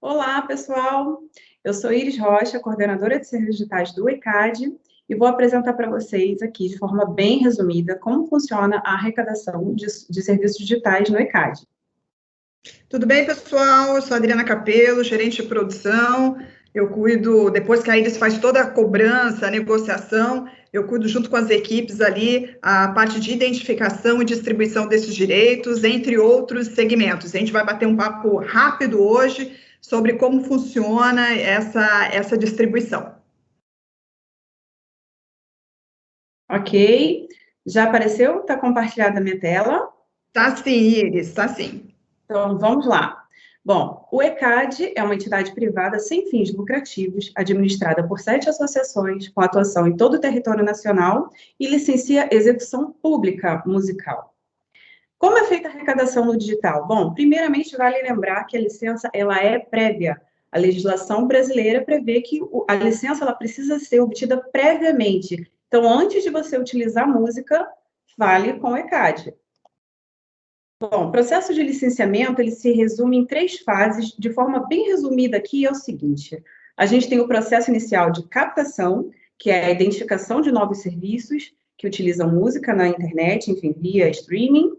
Olá, pessoal! Eu sou Iris Rocha, coordenadora de serviços digitais do ECAD, e vou apresentar para vocês aqui, de forma bem resumida, como funciona a arrecadação de serviços digitais no ECAD. Tudo bem, pessoal? Eu sou a Adriana Capello, gerente de produção. Eu cuido, depois que a Iris faz toda a cobrança, a negociação, eu cuido junto com as equipes ali, a parte de identificação e distribuição desses direitos, entre outros segmentos. A gente vai bater um papo rápido hoje sobre como funciona essa distribuição. Ok, já apareceu? Está compartilhada a minha tela? Tá sim, Iris, tá sim. Então, vamos lá. Bom, o ECAD é uma entidade privada sem fins lucrativos, administrada por 7 associações, com atuação em todo o território nacional e licencia execução pública musical. Como é feita a arrecadação no digital? Bom, primeiramente, vale lembrar que a licença ela é prévia. A legislação brasileira prevê que a licença ela precisa ser obtida previamente. Então, antes de você utilizar a música, fale com o ECAD. Bom, o processo de licenciamento, ele se resume em 3 fases, de forma bem resumida aqui, é o seguinte: a gente tem o processo inicial de captação, que é a identificação de novos serviços que utilizam música na internet, enfim, via streaming.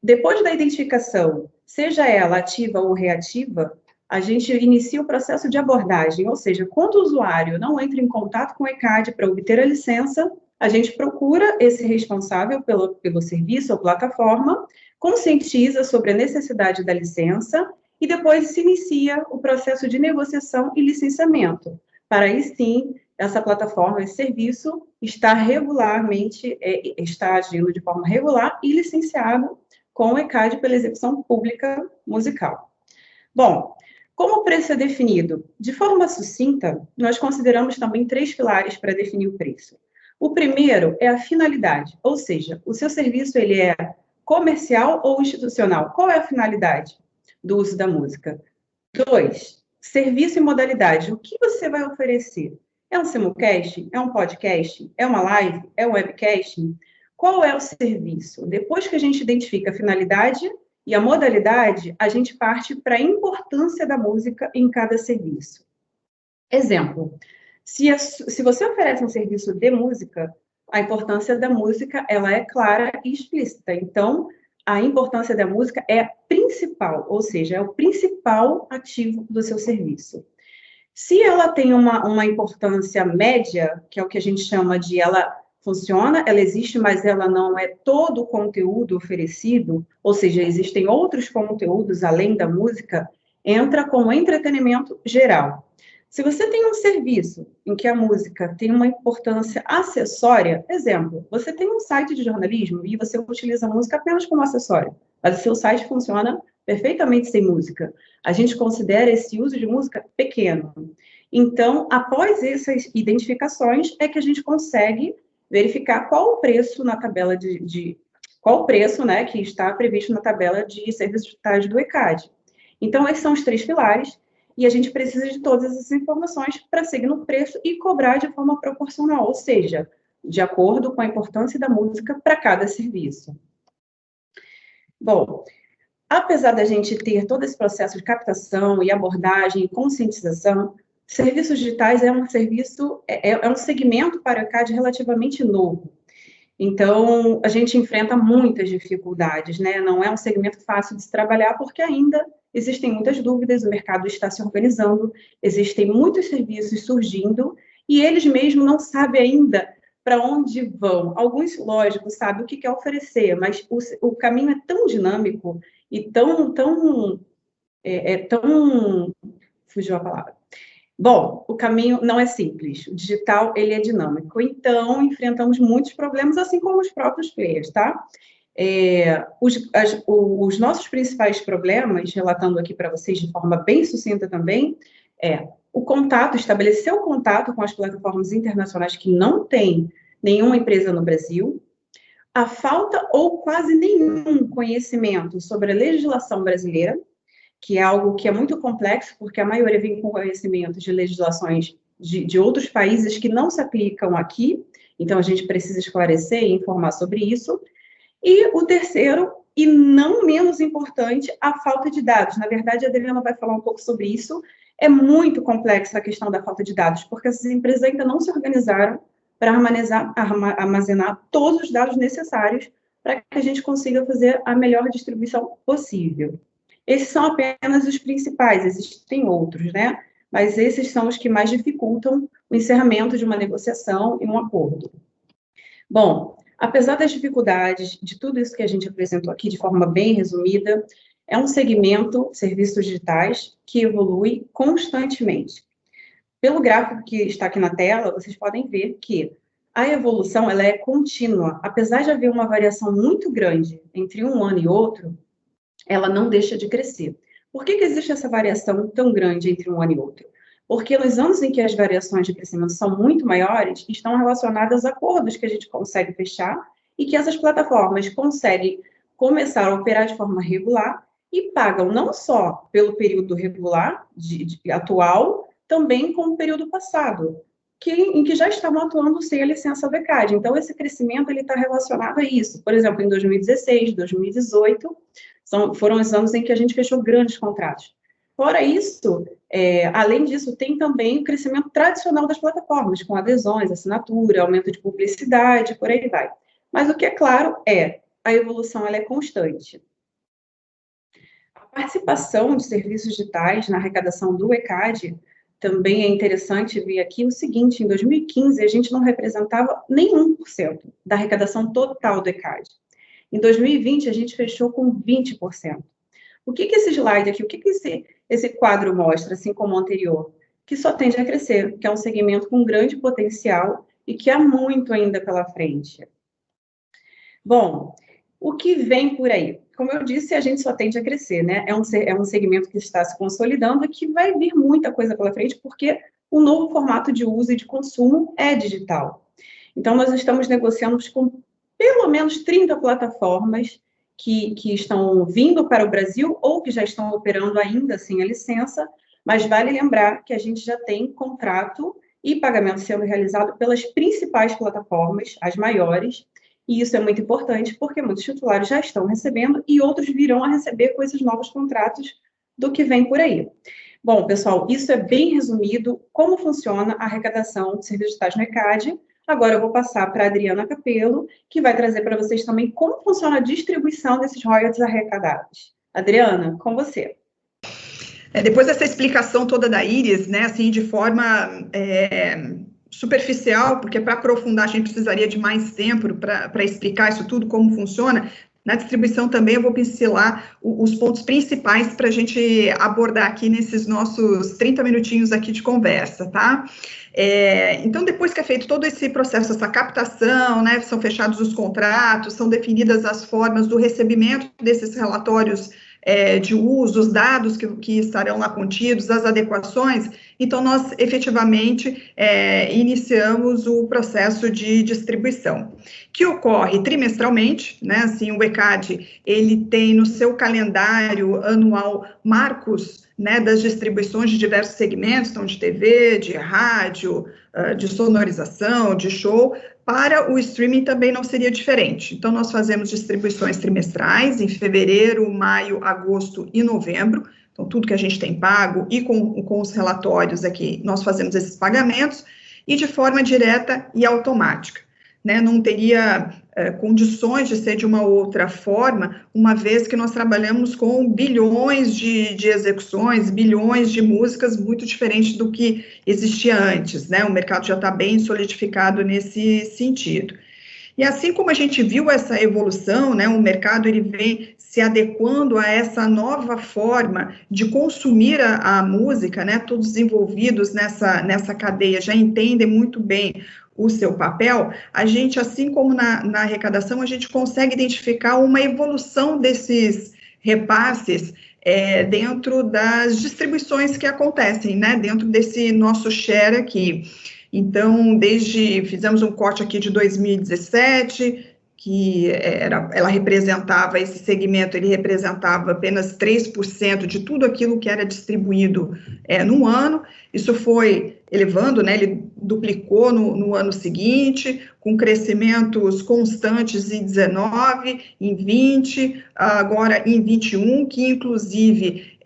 Depois da identificação, seja ela ativa ou reativa, a gente inicia o processo de abordagem, ou seja, quando o usuário não entra em contato com o ECAD para obter a licença, a gente procura esse responsável pelo serviço ou plataforma, conscientiza sobre a necessidade da licença e depois se inicia o processo de negociação e licenciamento. Para aí sim, essa plataforma, esse serviço, está agindo de forma regular e licenciado com o ECAD pela execução pública musical. Bom, como o preço é definido? De forma sucinta, nós consideramos também 3 pilares para definir o preço. O primeiro é a finalidade, ou seja, o seu serviço ele é comercial ou institucional? Qual é a finalidade do uso da música? 2, serviço e modalidade. O que você vai oferecer? É um simulcast? É um podcast? É uma live? É um webcast? Qual é o serviço? Depois que a gente identifica a finalidade e a modalidade, a gente parte para a importância da música em cada serviço. Exemplo, se você oferece um serviço de música, a importância da música ela é clara e explícita. Então, a importância da música é principal, ou seja, é o principal ativo do seu serviço. Se ela tem uma importância média, que é o que a gente chama de ela funciona, ela existe, mas ela não é todo o conteúdo oferecido, ou seja, existem outros conteúdos além da música, entra como entretenimento geral. Se você tem um serviço em que a música tem uma importância acessória, exemplo, você tem um site de jornalismo e você utiliza a música apenas como acessório, mas o seu site funciona perfeitamente sem música. A gente considera esse uso de música pequeno. Então, após essas identificações, é que a gente consegue verificar qual o preço na tabela qual o preço, né, que está previsto na tabela de serviços digitais do ECAD. Então, esses são os 3 pilares, e a gente precisa de todas essas informações para seguir no preço e cobrar de forma proporcional, ou seja, de acordo com a importância da música para cada serviço. Bom, apesar da gente ter todo esse processo de captação e abordagem e conscientização, serviços digitais é um serviço, é um segmento para o ECAD relativamente novo. Então, a gente enfrenta muitas dificuldades, né? Não é um segmento fácil de se trabalhar, porque ainda existem muitas dúvidas, o mercado está se organizando, existem muitos serviços surgindo, e eles mesmos não sabem ainda para onde vão. Alguns, lógico, sabem o que quer oferecer, mas o caminho é tão dinâmico e tão fugiu a palavra. Bom, o caminho não é simples, o digital, ele é dinâmico, então enfrentamos muitos problemas, assim como os próprios players, tá? Os nossos principais problemas, relatando aqui para vocês de forma bem sucinta também, é o contato, estabelecer o contato com as plataformas internacionais que não tem nenhuma empresa no Brasil, a falta ou quase nenhum conhecimento sobre a legislação brasileira, que é algo que é muito complexo, porque a maioria vem com conhecimento de legislações de outros países que não se aplicam aqui, então a gente precisa esclarecer e informar sobre isso. E o terceiro, e não menos importante, a falta de dados. Na verdade, a Adriana vai falar um pouco sobre isso. É muito complexa a questão da falta de dados, porque essas empresas ainda não se organizaram para armazenar todos os dados necessários para que a gente consiga fazer a melhor distribuição possível. Esses são apenas os principais, existem outros, né? Mas esses são os que mais dificultam o encerramento de uma negociação e um acordo. Bom, apesar das dificuldades de tudo isso que a gente apresentou aqui de forma bem resumida, é um segmento, serviços digitais, que evolui constantemente. Pelo gráfico que está aqui na tela, vocês podem ver que a evolução ela é contínua. Apesar de haver uma variação muito grande entre um ano e outro, ela não deixa de crescer. Por que existe essa variação tão grande entre um ano e outro? Porque nos anos em que as variações de crescimento são muito maiores, estão relacionadas a acordos que a gente consegue fechar e que essas plataformas conseguem começar a operar de forma regular e pagam não só pelo período regular atual, também com o período passado, em que já estavam atuando sem a licença do ECAD. Então, esse crescimento está relacionado a isso. Por exemplo, em 2016, 2018, foram os anos em que a gente fechou grandes contratos. Fora isso, além disso, tem também o crescimento tradicional das plataformas, com adesões, assinatura, aumento de publicidade, por aí vai. Mas o que é claro a evolução ela é constante. A participação de serviços digitais na arrecadação do ECAD também é interessante ver aqui o seguinte: em 2015, a gente não representava nem 1% da arrecadação total do ECAD. Em 2020, a gente fechou com 20%. O que esse slide aqui, o que esse quadro mostra, assim como o anterior? Que só tende a crescer, que é um segmento com grande potencial e que há muito ainda pela frente. Bom, o que vem por aí? Como eu disse, a gente só tende a crescer, né? É um segmento que está se consolidando e que vai vir muita coisa pela frente, porque o novo formato de uso e de consumo é digital. Então, nós estamos negociando com pelo menos 30 plataformas que estão vindo para o Brasil ou que já estão operando ainda sem a licença, mas vale lembrar que a gente já tem contrato e pagamento sendo realizado pelas principais plataformas, as maiores, e isso é muito importante porque muitos titulares já estão recebendo e outros virão a receber com esses novos contratos do que vem por aí. Bom, pessoal, isso é bem resumido como funciona a arrecadação de serviços digitais no ECAD. Agora eu vou passar para a Adriana Capello, que vai trazer para vocês também como funciona a distribuição desses royalties arrecadados. Adriana, com você. Depois dessa explicação toda da Iris, né, assim, de forma superficial, porque para aprofundar a gente precisaria de mais tempo para explicar isso tudo, como funciona. Na distribuição também eu vou pincelar os pontos principais para a gente abordar aqui nesses nossos 30 minutinhos aqui de conversa, tá? Então, depois que é feito todo esse processo, essa captação, né, são fechados os contratos, são definidas as formas do recebimento desses relatórios de uso, os dados que estarão lá contidos, as adequações, então nós efetivamente iniciamos o processo de distribuição, que ocorre trimestralmente, né, assim, o ECAD, ele tem no seu calendário anual marcos, né, das distribuições de diversos segmentos, então de TV, de rádio, de sonorização, de show. Para o streaming também não seria diferente. Então, nós fazemos distribuições trimestrais em fevereiro, maio, agosto e novembro. Então, tudo que a gente tem pago e com os relatórios aqui, nós fazemos esses pagamentos e de forma direta e automática, né? Não teria condições de ser de uma outra forma, uma vez que nós trabalhamos com bilhões de execuções, bilhões de músicas, muito diferente do que existia antes, né? O mercado já está bem solidificado nesse sentido. E assim como a gente viu essa evolução, né, o mercado ele vem se adequando a essa nova forma de consumir a música, né? Todos os envolvidos nessa cadeia já entendem muito bem o seu papel. A gente, assim como na arrecadação, a gente consegue identificar uma evolução desses repasses dentro das distribuições que acontecem, né, dentro desse nosso share aqui. Então, fizemos um corte aqui de 2017, que ela representava, esse segmento, ele representava apenas 3% de tudo aquilo que era distribuído no ano. Isso foi elevando, né, ele duplicou no ano seguinte, com crescimentos constantes em 19, em 20, agora em 21, que inclusive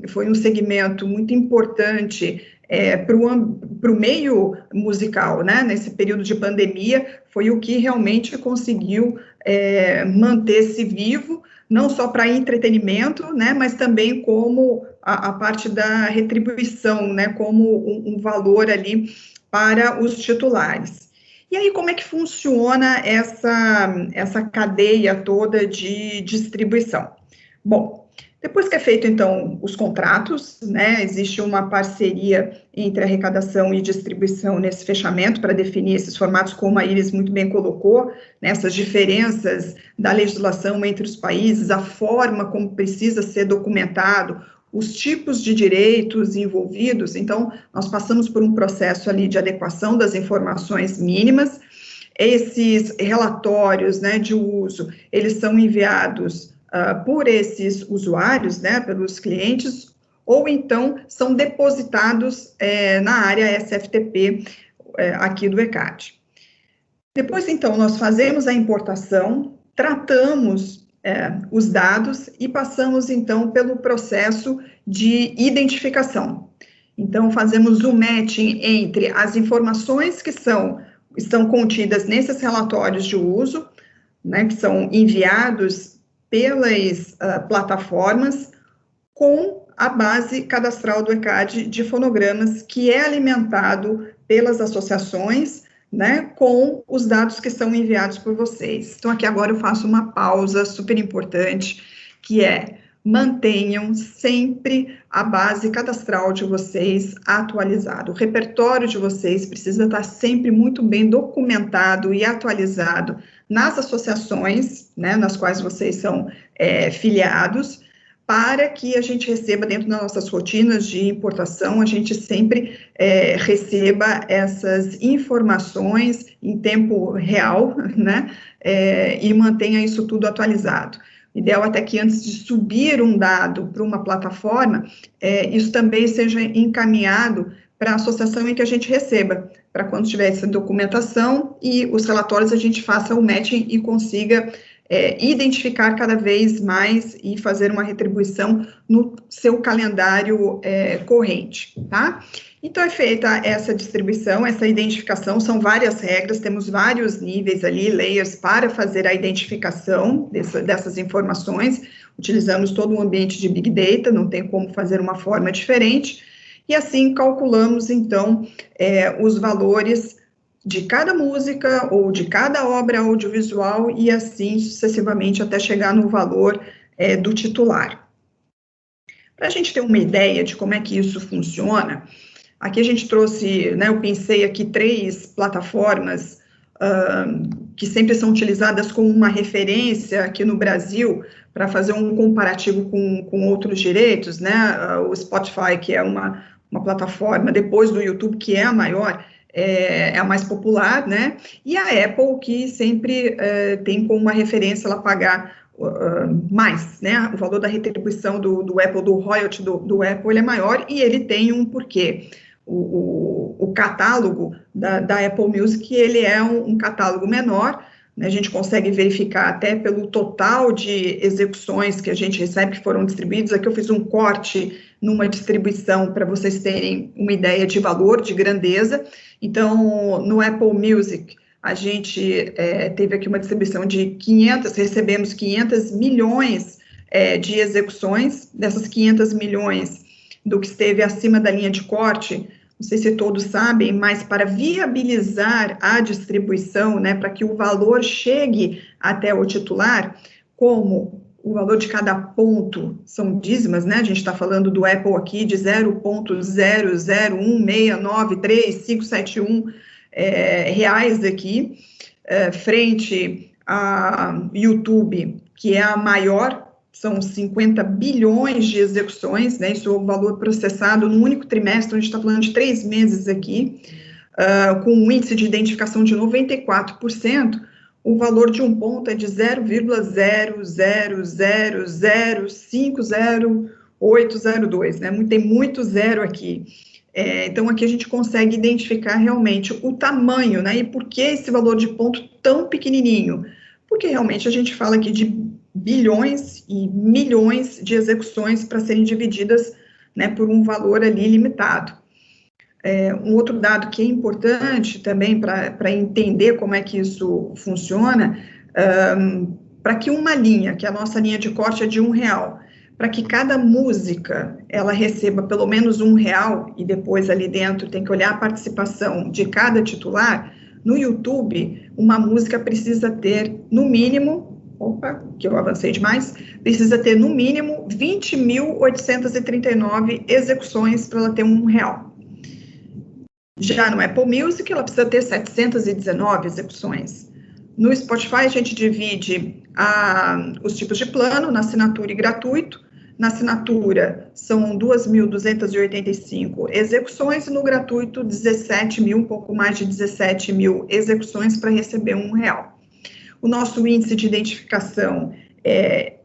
foi um segmento muito importante para o meio musical, né? Nesse período de pandemia, foi o que realmente conseguiu manter-se vivo, não só para entretenimento, né? Mas também como a parte da retribuição, né? Como um valor ali para os titulares. E aí, como é que funciona essa cadeia toda de distribuição? Bom, depois que é feito, então, os contratos, né, existe uma parceria entre arrecadação e distribuição nesse fechamento para definir esses formatos, como a Iris muito bem colocou, né, essas diferenças da legislação entre os países, a forma como precisa ser documentado, os tipos de direitos envolvidos. Então, nós passamos por um processo ali de adequação das informações mínimas. Esses relatórios, né, de uso, eles são enviados por esses usuários, né, pelos clientes, ou então são depositados na área SFTP aqui do ECAD. Depois, então, nós fazemos a importação, tratamos os dados e passamos, então, pelo processo de identificação. Então, fazemos o matching entre as informações que estão contidas nesses relatórios de uso, né, que são enviados pelas plataformas, com a base cadastral do ECAD de fonogramas, que é alimentado pelas associações, né, com os dados que são enviados por vocês. Então, aqui agora eu faço uma pausa super importante, que é: mantenham sempre a base cadastral de vocês atualizada. O repertório de vocês precisa estar sempre muito bem documentado e atualizado nas associações, né, nas quais vocês são filiados, para que a gente receba dentro das nossas rotinas de importação, a gente sempre receba essas informações em tempo real, né, e mantenha isso tudo atualizado. Ideal até que antes de subir um dado para uma plataforma, isso também seja encaminhado para a associação em que a gente receba, para quando tiver essa documentação e os relatórios a gente faça o matching e consiga identificar cada vez mais e fazer uma retribuição no seu calendário corrente, tá? Então, é feita essa distribuição, essa identificação, são várias regras, temos vários níveis ali, layers, para fazer a identificação dessas informações, utilizamos todo um ambiente de Big Data, não tem como fazer uma forma diferente, e assim calculamos, então, os valores de cada música ou de cada obra audiovisual e assim sucessivamente até chegar no valor do titular. Para a gente ter uma ideia de como é que isso funciona, aqui a gente trouxe, né, eu pensei aqui 3 plataformas que sempre são utilizadas como uma referência aqui no Brasil para fazer um comparativo com outros direitos, né, o Spotify, que é uma plataforma, depois do YouTube, que é a maior, é a mais popular, né, e a Apple, que sempre tem como uma referência ela pagar mais, né, o valor da retribuição do Apple, do royalty do Apple, ele é maior, e ele tem um porquê. O catálogo da Apple Music, ele é um catálogo menor, né, a gente consegue verificar até pelo total de execuções que a gente recebe, que foram distribuídas. Aqui eu fiz um corte numa distribuição para vocês terem uma ideia de valor, de grandeza. Então, no Apple Music, a gente teve aqui uma distribuição de recebemos 500 milhões de execuções, dessas 500 milhões do que esteve acima da linha de corte, não sei se todos sabem, mas para viabilizar a distribuição, né, para que o valor chegue até o titular, como o valor de cada ponto são dízimas, né, a gente está falando do Apple aqui de 0,0016933571 reais aqui, frente a YouTube, que é a maior, são 50 bilhões de execuções, né, isso é o valor processado no único trimestre, a gente está falando de 3 meses aqui, com um índice de identificação de 94%, o valor de um ponto é de 0,000050802, né? Tem muito zero aqui. Então, aqui a gente consegue identificar realmente o tamanho, né? E por que esse valor de ponto tão pequenininho? Porque realmente a gente fala aqui de bilhões e milhões de execuções para serem divididas, né, por um valor ali limitado. Um outro dado que é importante também para entender como é que isso funciona, para que uma linha, que a nossa linha de corte é de R$1, para que cada música ela receba pelo menos R$1, e depois ali dentro tem que olhar a participação de cada titular, no YouTube, uma música precisa ter, no mínimo, que eu avancei demais, precisa ter, no mínimo, 20.839 execuções para ela ter R$1. Já no Apple Music, ela precisa ter 719 execuções. No Spotify, a gente divide os tipos de plano, na assinatura e gratuito. Na assinatura, são 2.285 execuções, e no gratuito, 17.000, um pouco mais de 17.000 execuções para receber R$1. O nosso índice de identificação,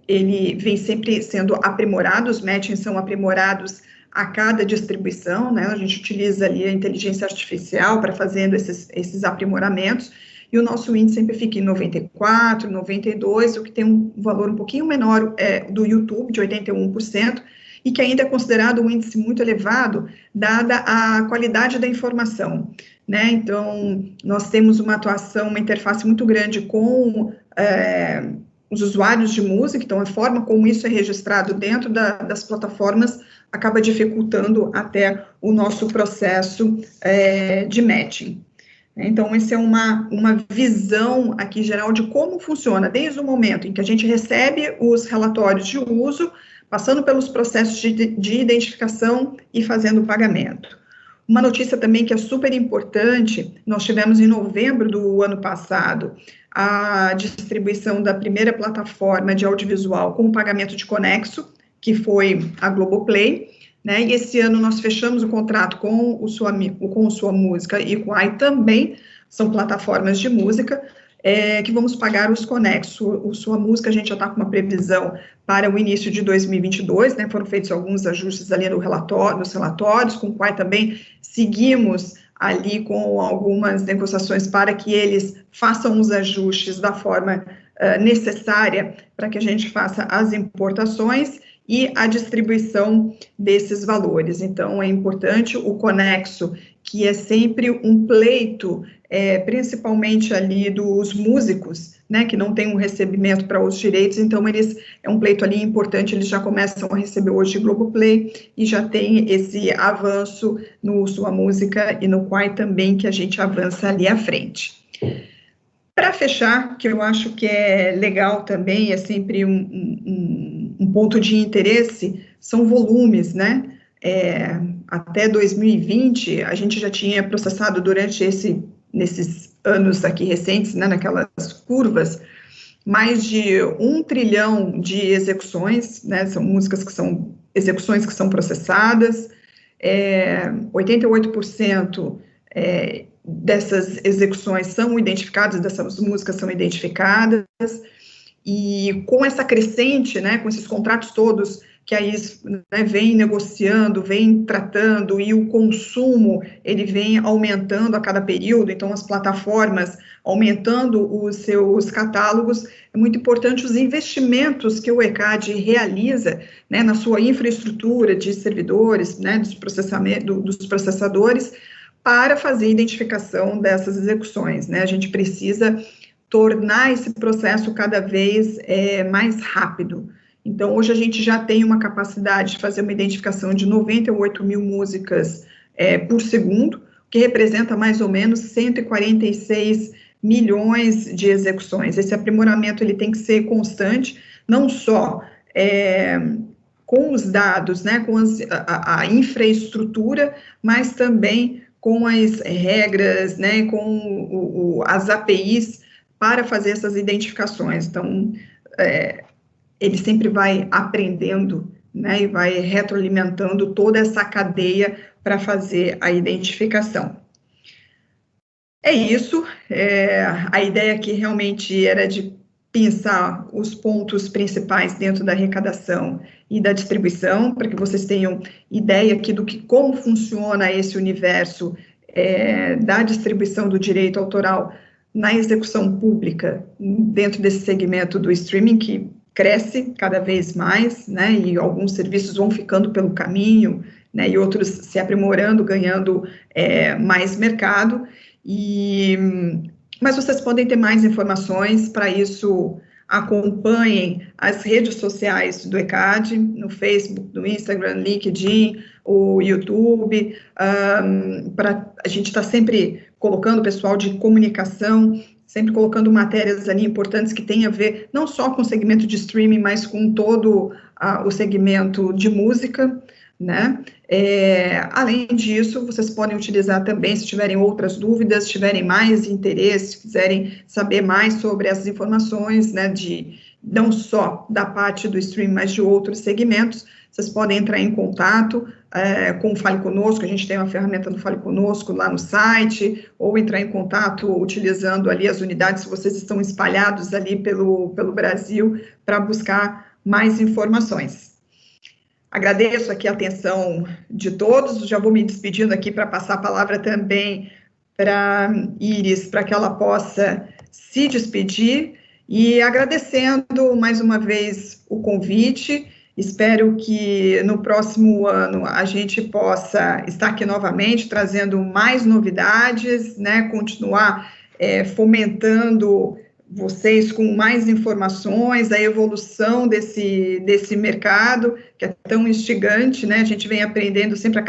ele vem sempre sendo aprimorado, os matchings são aprimorados a cada distribuição, né? A gente utiliza ali a inteligência artificial para fazendo esses aprimoramentos, e o nosso índice sempre fica em 94, 92, o que tem um valor um pouquinho menor do YouTube, de 81%, e que ainda é considerado um índice muito elevado, dada a qualidade da informação, né? Então, nós temos uma atuação, uma interface muito grande com os usuários de música, então a forma como isso é registrado dentro das plataformas acaba dificultando até o nosso processo de matching. Então, essa é uma visão aqui geral de como funciona, desde o momento em que a gente recebe os relatórios de uso, passando pelos processos de identificação e fazendo o pagamento. Uma notícia também que é super importante, nós tivemos em novembro do ano passado a distribuição da primeira plataforma de audiovisual com o pagamento de conexo, que foi a Globoplay, né? E esse ano nós fechamos o contrato com o Sua Música e com a Ai também, são plataformas de música, que vamos pagar os conexos. O Sua Música, a gente já está com uma previsão para o início de 2022, né? Foram feitos alguns ajustes ali nos relatórios, com o Ai também seguimos ali com algumas negociações para que eles façam os ajustes da forma necessária para que a gente faça as importações e a distribuição desses valores. Então, é importante o conexo, que é sempre um pleito, principalmente ali dos músicos, né, que não tem um recebimento para os direitos, então é um pleito ali importante, eles já começam a receber hoje Globoplay, e já tem esse avanço no Sua Música e no Quai também, que a gente avança ali à frente. Para fechar, que eu acho que é legal também, é sempre um ponto de interesse, são volumes, né? Até 2020, a gente já tinha processado durante nesses anos aqui recentes, né, naquelas curvas, mais de 1 trilhão de execuções, né? São músicas que são execuções que são processadas, 88% dessas execuções são identificadas, dessas músicas são identificadas, e com essa crescente, né, com esses contratos todos que a IS, né, vem negociando, vem tratando, e o consumo, ele vem aumentando a cada período, então as plataformas aumentando os seus catálogos, é muito importante os investimentos que o ECAD realiza, né, na sua infraestrutura de servidores, né, dos processadores, para fazer a identificação dessas execuções, né? A gente precisa tornar esse processo cada vez mais rápido. Então, hoje a gente já tem uma capacidade de fazer uma identificação de 98 mil músicas por segundo, que representa mais ou menos 146 milhões de execuções. Esse aprimoramento ele tem que ser constante, não só com os dados, né, com a infraestrutura, mas também com as regras, né, com as APIs para fazer essas identificações. Então, ele sempre vai aprendendo, né, e vai retroalimentando toda essa cadeia para fazer a identificação. É isso. A ideia aqui realmente era de pensar os pontos principais dentro da arrecadação e da distribuição, para que vocês tenham ideia aqui como funciona esse universo da distribuição do direito autoral na execução pública, dentro desse segmento do streaming, que cresce cada vez mais, né, e alguns serviços vão ficando pelo caminho, né, e outros se aprimorando, ganhando mais mercado, mas vocês podem ter mais informações. Para isso, acompanhem as redes sociais do ECAD, no Facebook, no Instagram, LinkedIn, o YouTube, a gente está sempre colocando o pessoal de comunicação, sempre colocando matérias ali importantes que têm a ver não só com o segmento de streaming, mas com todo o segmento de música, né? Além disso, vocês podem utilizar também, se tiverem outras dúvidas, se tiverem mais interesse, quiserem saber mais sobre essas informações, né, não só da parte do streaming, mas de outros segmentos, vocês podem entrar em contato com o Fale Conosco. A gente tem uma ferramenta do Fale Conosco lá no site, ou entrar em contato utilizando ali as unidades, se vocês estão espalhados ali pelo Brasil, para buscar mais informações. Agradeço aqui a atenção de todos, já vou me despedindo aqui para passar a palavra também para Iris, para que ela possa se despedir, e agradecendo mais uma vez o convite. Espero que no próximo ano a gente possa estar aqui novamente, trazendo mais novidades, né, continuar fomentando vocês com mais informações, a evolução desse mercado, que é tão instigante, né? A gente vem aprendendo sempre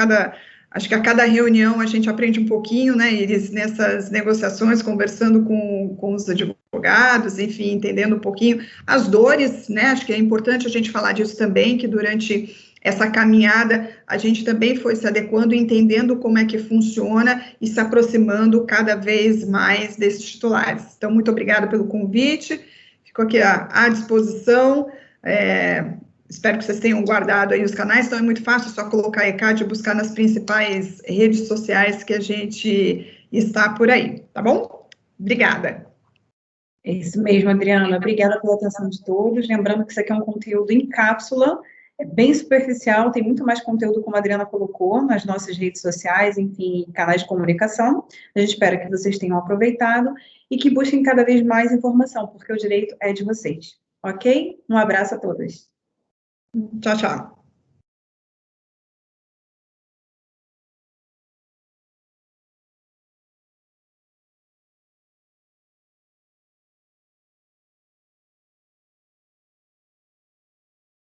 acho que a cada reunião a gente aprende um pouquinho, né? Eles nessas negociações, conversando com os advogados, enfim, entendendo um pouquinho as dores, né? Acho que é importante a gente falar disso também, que durante essa caminhada, a gente também foi se adequando, entendendo como é que funciona e se aproximando cada vez mais desses titulares. Então, muito obrigada pelo convite, fico aqui à disposição, espero que vocês tenham guardado aí os canais, então é muito fácil, só colocar ECAD e buscar nas principais redes sociais que a gente está por aí, tá bom? Obrigada. É isso mesmo, Adriana. Obrigada pela atenção de todos. Lembrando que isso aqui é um conteúdo em cápsula, é bem superficial, tem muito mais conteúdo, como a Adriana colocou, nas nossas redes sociais, enfim, canais de comunicação. A gente espera que vocês tenham aproveitado e que busquem cada vez mais informação, porque o direito é de vocês, ok? Um abraço a todos. Tchau, tchau.